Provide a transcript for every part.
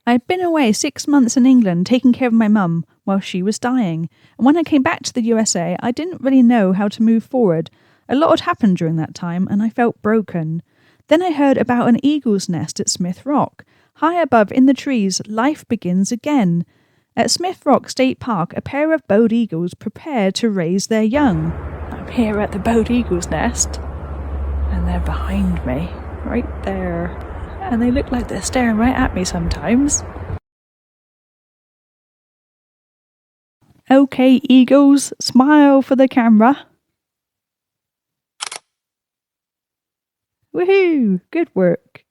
I'd been away 6 months in England taking care of my mum while she was dying, and when I came back to the USA, I didn't really know how to move forward. A lot had happened during that time, and I felt broken. Then I heard about an eagle's nest at Smith Rock. High above in the trees, life begins again. At Smith Rock State Park, a pair of bowed eagles prepare to raise their young. I'm here at the bowed eagle's nest, and they're behind me, right there. And they look like they're staring right at me sometimes. Okay, eagles, smile for the camera. Woohoo! Good work.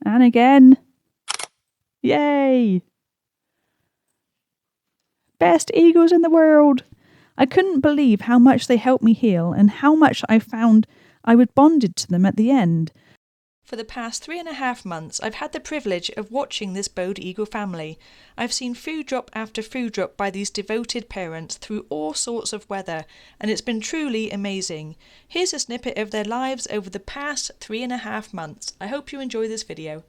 And again. Yay! Best eagles in the world! I couldn't believe how much they helped me heal and how much I found I was bonded to them at the end. For the past 3.5 months, I've had the privilege of watching this bowed eagle family. I've seen food drop after food drop by these devoted parents through all sorts of weather, and it's been truly amazing. Here's a snippet of their lives over the past 3.5 months. I hope you enjoy this video.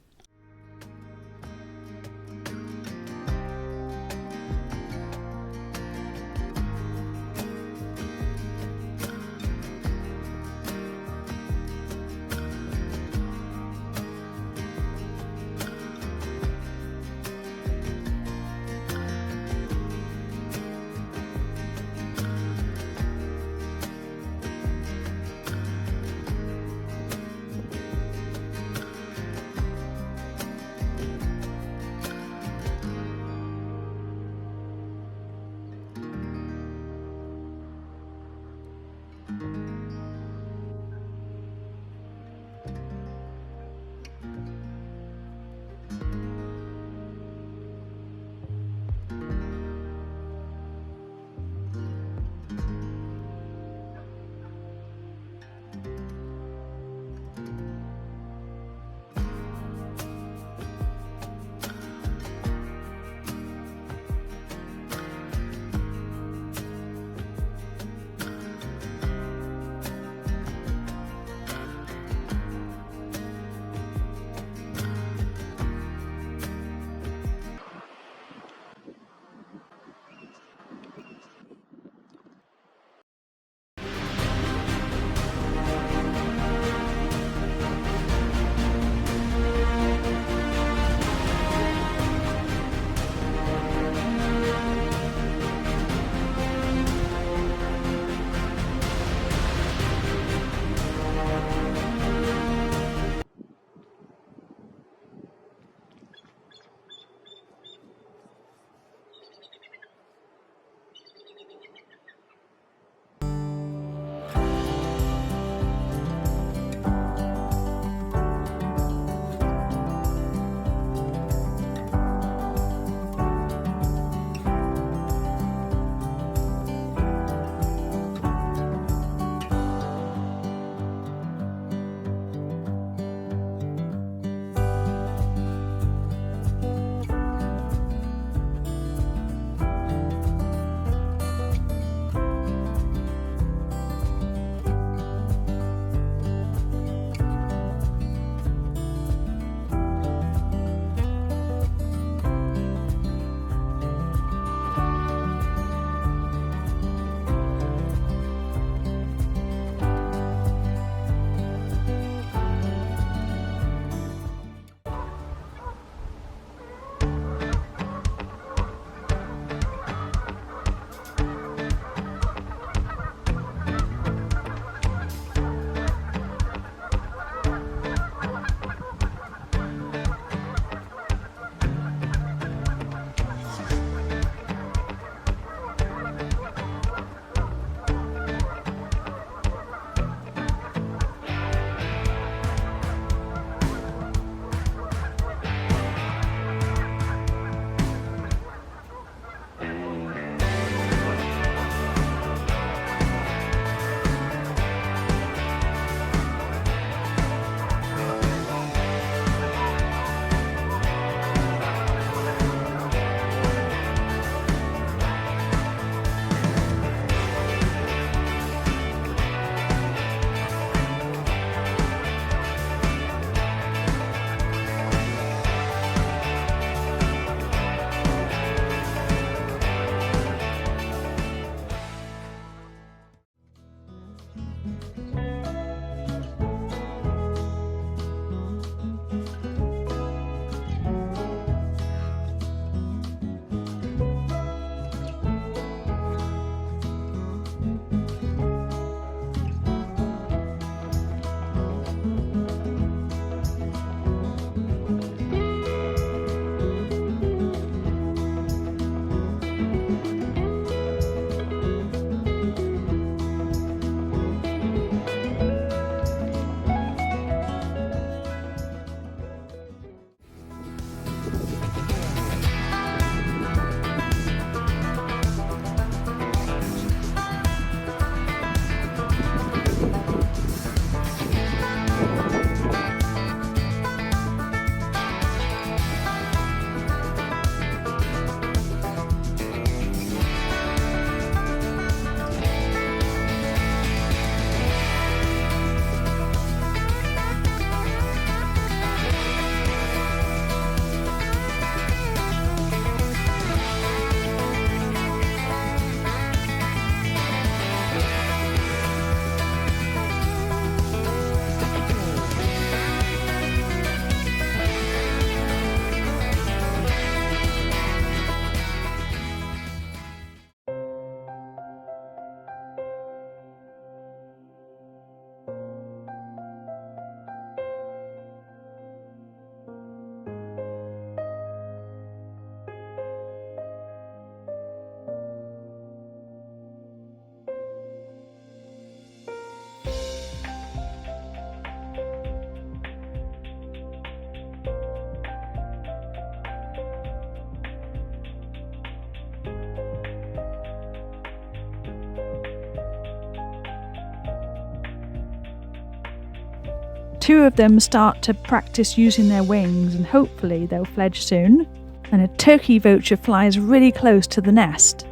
Two of them start to practice using their wings, and hopefully they'll fledge soon. And a turkey vulture flies really close to the nest,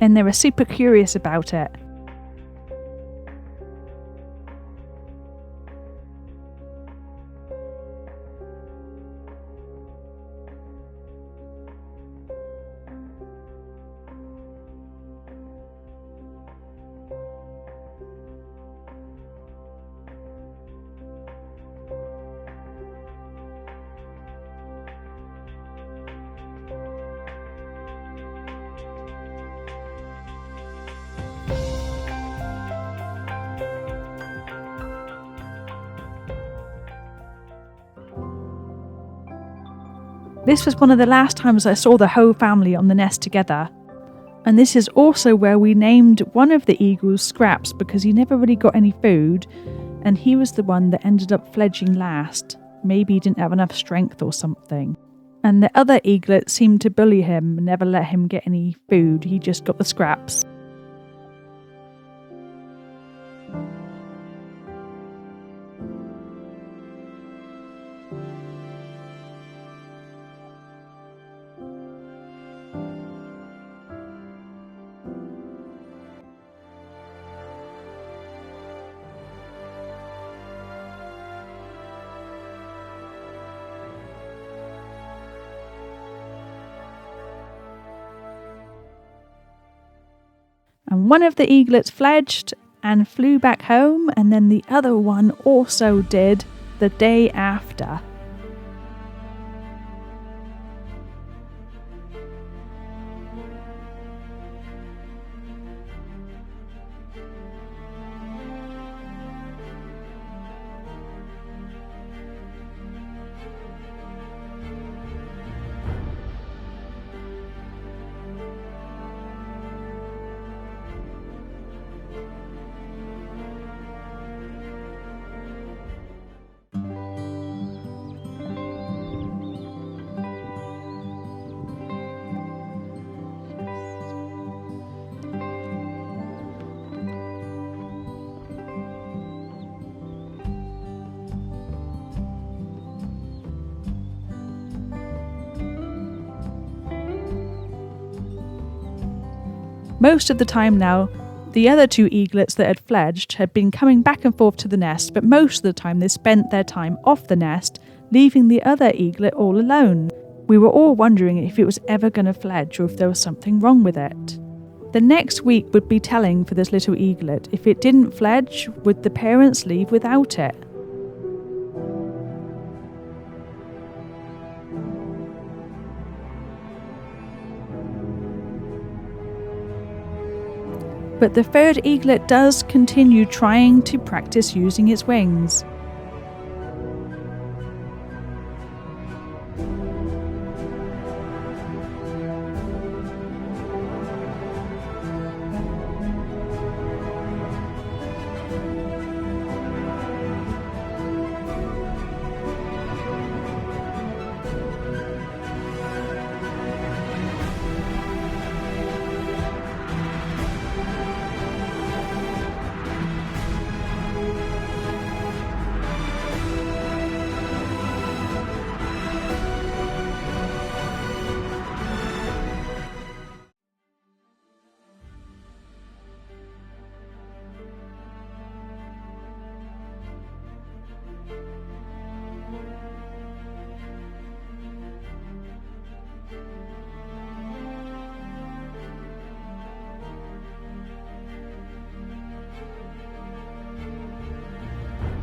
and they were super curious about it. This was one of the last times I saw the whole family on the nest together. And this is also where we named one of the eagles Scraps because he never really got any food, and he was the one that ended up fledging last. Maybe he didn't have enough strength or something. And the other eaglet seemed to bully him and never let him get any food. He just got the scraps. And one of the eaglets fledged and flew back home, and then the other one also did the day after. Most of the time now, the other two eaglets that had fledged had been coming back and forth to the nest, but most of the time they spent their time off the nest, leaving the other eaglet all alone. We were all wondering if it was ever going to fledge or if there was something wrong with it. The next week would be telling for this little eaglet. If it didn't fledge, would the parents leave without it? But the third eaglet does continue trying to practice using its wings.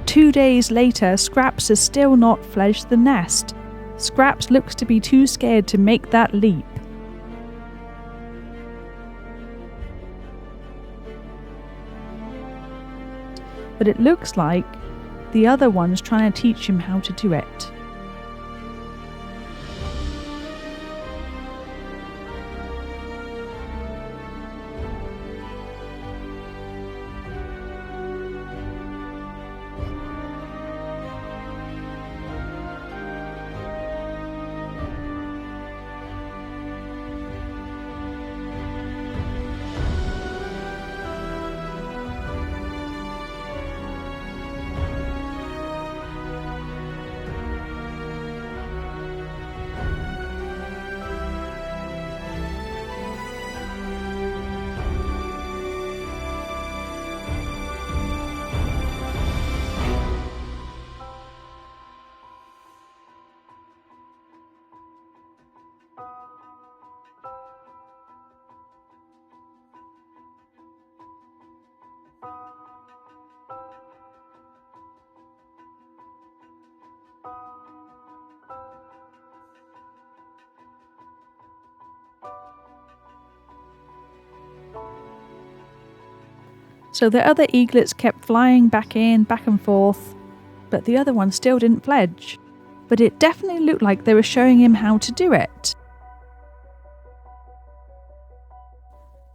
Two days later, Scraps has still not fledged the nest. Scraps looks to be too scared to make that leap. But it looks like the other one's trying to teach him how to do it. So the other eaglets kept flying back and forth, but the other one still didn't fledge. But it definitely looked like they were showing him how to do it.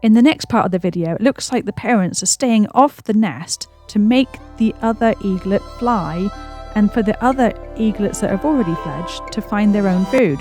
In the next part of the video, it looks like the parents are staying off the nest to make the other eaglet fly, and for the other eaglets that have already fledged to find their own food.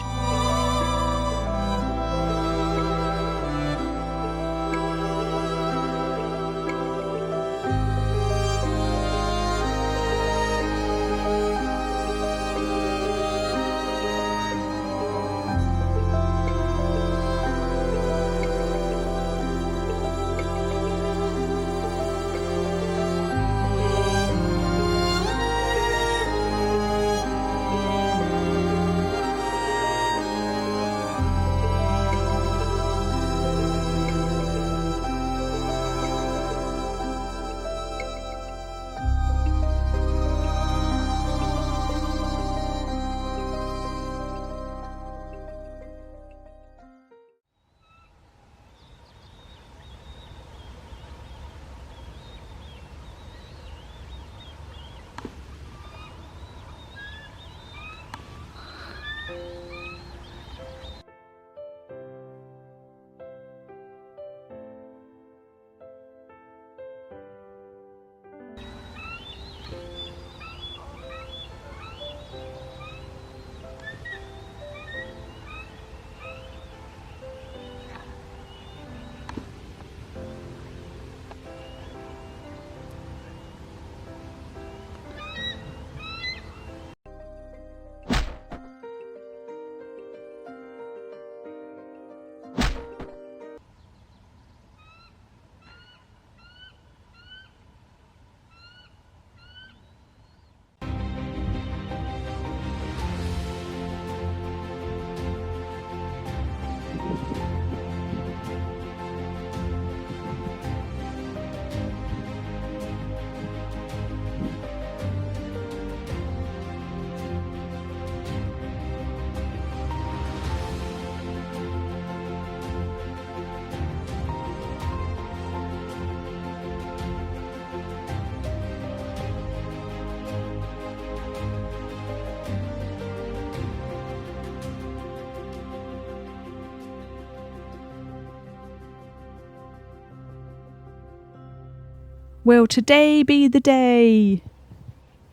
Will today be the day?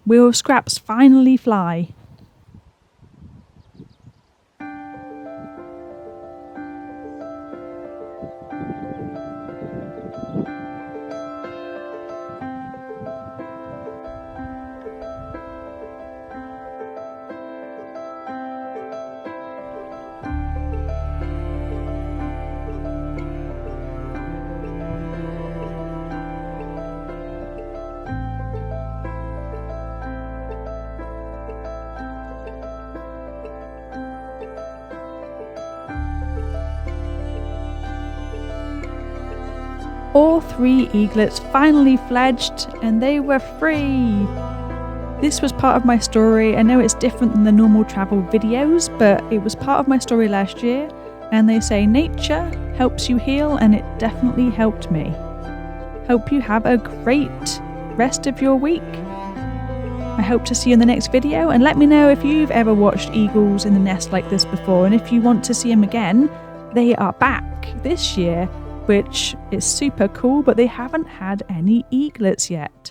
Will Scraps finally fly? All 3 eaglets finally fledged and they were free. This was part of my story. I know it's different than the normal travel videos, but it was part of my story last year, and they say nature helps you heal, and it definitely helped me. Hope you have a great rest of your week. I hope to see you in the next video, and let me know if you've ever watched eagles in the nest like this before, and if you want to see them again. They are back this year, which is super cool, but they haven't had any eaglets yet.